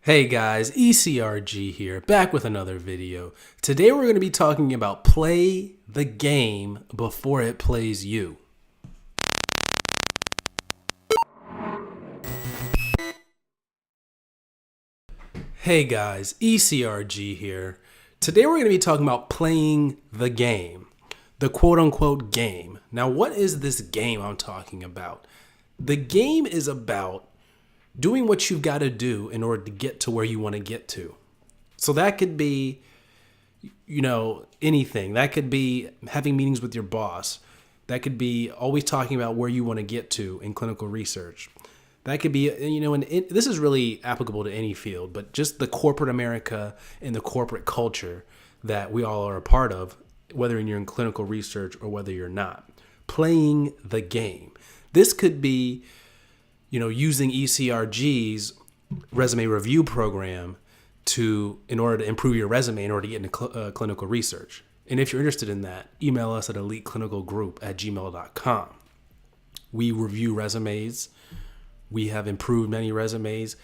Hey guys, ECRG here, back with another video. Today we're going to be talking about play the game before it plays you. Hey guys, ECRG here. Today we're going to be talking about playing the game, the quote-unquote game. Now what is this game I'm talking about? The game is about doing what you've got to do in order to get to where you want to get to. So that could be, anything. That could be having meetings with your boss. That could be always talking about where you want to get to in clinical research. That could be, this is really applicable to any field, but just the corporate America and the corporate culture that we all are a part of, whether you're in clinical research or whether you're not. Playing the game. This could be using ECRG's resume review program in order to improve your resume in order to get into clinical research. And if you're interested in that, email us at eliteclinicalgroup@gmail.com. We review resumes. We have improved many resumes.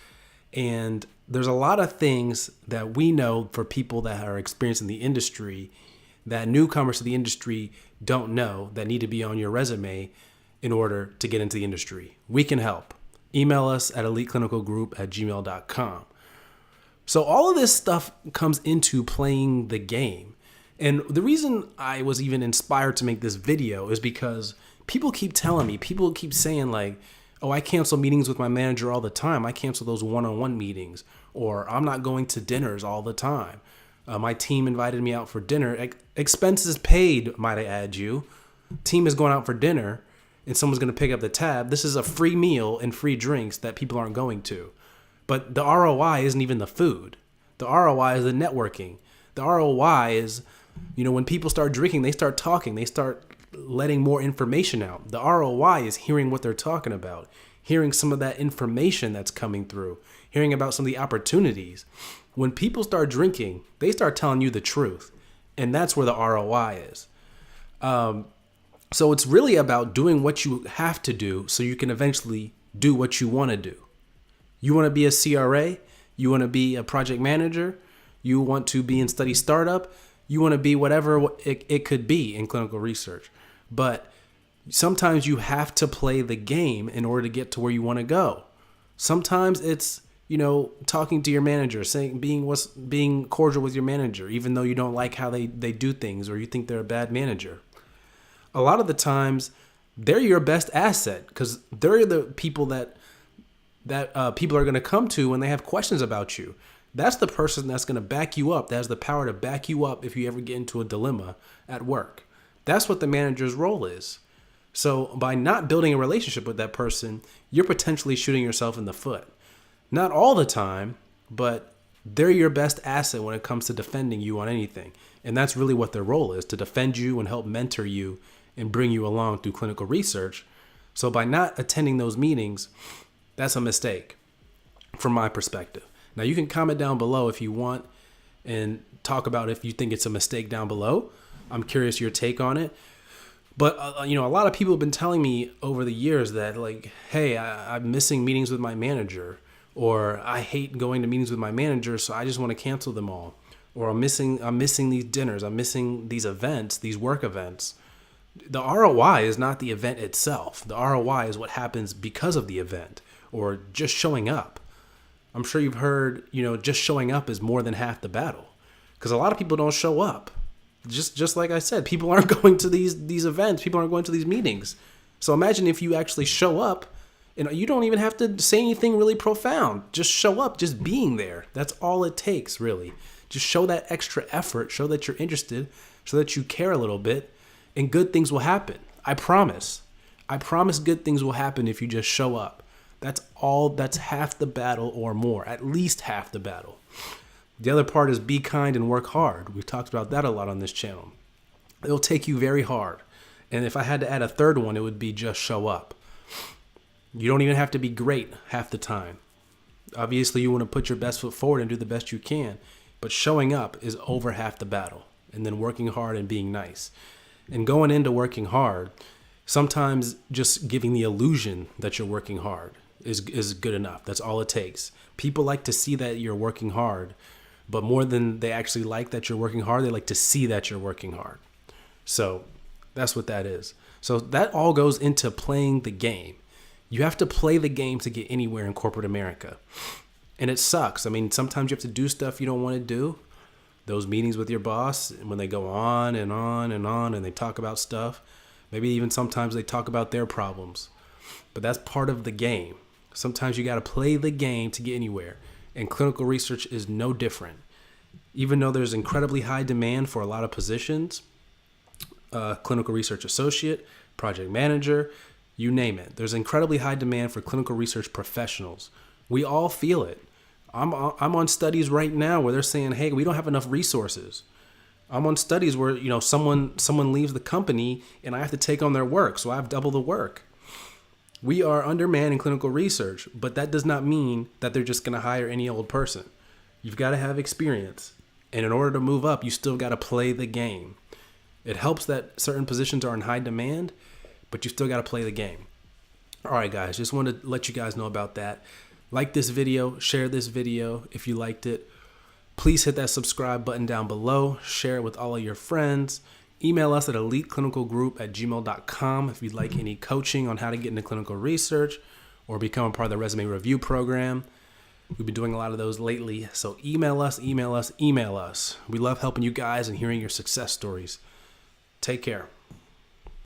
And there's a lot of things that we know for people that are experienced in the industry that newcomers to the industry don't know that need to be on your resume in order to get into the industry. We can help. Email us at eliteclinicalgroup@gmail.com. So all of this stuff comes into playing the game. And the reason I was even inspired to make this video is because people keep telling me, people keep saying like, oh, I cancel meetings with my manager all the time. I cancel those one-on-one meetings, or I'm not going to dinners all the time. My team invited me out for dinner. Expenses paid, might I add you. Team is going out for dinner and someone's going to pick up the tab. This is a free meal and free drinks that people aren't going to. But the ROI isn't even the food. The ROI is the networking. The ROI is, when people start drinking, they start talking, they start letting more information out. The ROI is hearing what they're talking about, hearing some of that information that's coming through, hearing about some of the opportunities. When people start drinking, they start telling you the truth. And that's where the ROI is. So it's really about doing what you have to do so you can eventually do what you want to do. You want to be a CRA? You want to be a project manager? You want to be in study startup? You want to be whatever it could be in clinical research. But sometimes you have to play the game in order to get to where you want to go. Sometimes it's, talking to your manager, being cordial with your manager, even though you don't like how they do things or you think they're a bad manager. A lot of the times they're your best asset because they're the people that people are going to come to when they have questions about you. That's the person that's going to back you up. That has the power to back you up if you ever get into a dilemma at work. That's what the manager's role is. So by not building a relationship with that person, you're potentially shooting yourself in the foot. Not all the time, but they're your best asset when it comes to defending you on anything. And that's really what their role is, to defend you and help mentor you and bring you along through clinical research. So by not attending those meetings, that's a mistake from my perspective. Now you can comment down below if you want and talk about if you think it's a mistake down below. I'm curious your take on it. But, a lot of people have been telling me over the years that like, hey, I'm missing meetings with my manager, or I hate going to meetings with my manager, so I just want to cancel them all. Or I'm missing these dinners. I'm missing these events, these work events. The ROI is not the event itself. The ROI is what happens because of the event or just showing up. I'm sure you've heard, just showing up is more than half the battle because a lot of people don't show up. Just like I said, people aren't going to these events. People aren't going to these meetings. So imagine if you actually show up and you don't even have to say anything really profound. Just show up, just being there. That's all it takes, really. Just show that extra effort, show that you're interested, show that you care a little bit. And good things will happen. I promise. I promise good things will happen if you just show up. That's half the battle or more, at least half the battle. The other part is be kind and work hard. We've talked about that a lot on this channel. It'll take you very hard. And if I had to add a third one, it would be just show up. You don't even have to be great half the time. Obviously, you want to put your best foot forward and do the best you can. But showing up is over half the battle. And then working hard and being nice. And going into working hard, sometimes just giving the illusion that you're working hard is good enough. That's all it takes. People like to see that you're working hard, but more than they actually like that you're working hard, they like to see that you're working hard. So that's what that is. So that all goes into playing the game. You have to play the game to get anywhere in corporate America. And it sucks. I mean, sometimes you have to do stuff you don't want to do. Those meetings with your boss, when they go on and on and on and they talk about stuff, maybe even sometimes they talk about their problems. But that's part of the game. Sometimes you got to play the game to get anywhere. And clinical research is no different. Even though there's incredibly high demand for a lot of positions, clinical research associate, project manager, you name it. There's incredibly high demand for clinical research professionals. We all feel it. I'm on studies right now where they're saying, hey, we don't have enough resources. I'm on studies where, someone leaves the company and I have to take on their work. So I have double the work. We are undermanned in clinical research, but that does not mean that they're just going to hire any old person. You've got to have experience. And in order to move up, you still got to play the game. It helps that certain positions are in high demand, but you still got to play the game. All right, guys, just wanted to let you guys know about that. Like this video, share this video if you liked it. Please hit that subscribe button down below. Share it with all of your friends. Email us at eliteclinicalgroup@gmail.com if you'd like any coaching on how to get into clinical research or become a part of the resume review program. We've been doing a lot of those lately. So email us. We love helping you guys and hearing your success stories. Take care.